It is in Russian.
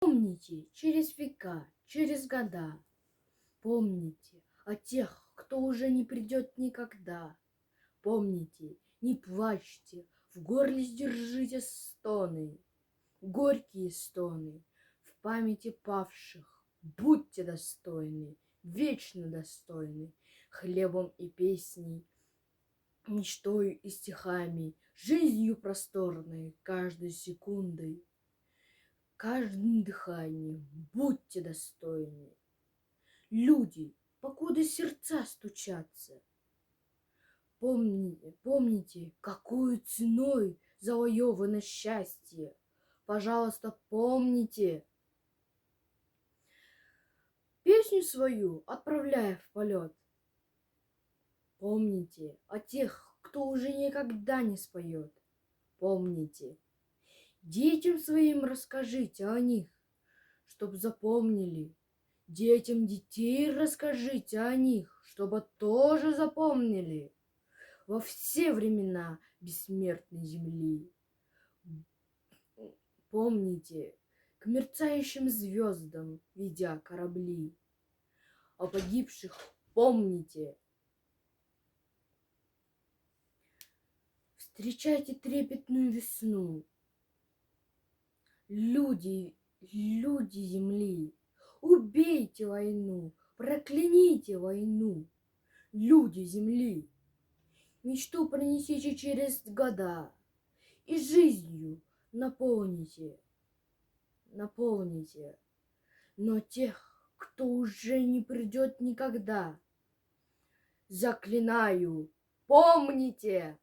Помните через века, через года. Помните о тех, кто уже не придет никогда. Помните, не плачьте, в горле сдержите стоны, горькие стоны, в памяти павших. Будьте достойны, вечно достойны, хлебом и песней, мечтой и стихами, жизнью просторной, каждой секундой, каждым дыханием. Будьте достойны. Люди, покуда сердца стучатся, помните, какую ценой завоевано счастье. Пожалуйста, помните. Песню свою отправляя в полет, помните о тех, кто уже никогда не споет. Помните. Детям своим расскажите о них, чтоб запомнили. Детям детей расскажите о них, чтобы тоже запомнили. Во все времена бессмертной земли. Помните, к мерцающим звездам ведя корабли. О погибших помните. Встречайте трепетную весну. Люди земли, убейте войну, прокляните войну. Люди земли, мечту пронесите через года и жизнью наполните. Но тех, кто уже не придет никогда, заклинаю, помните!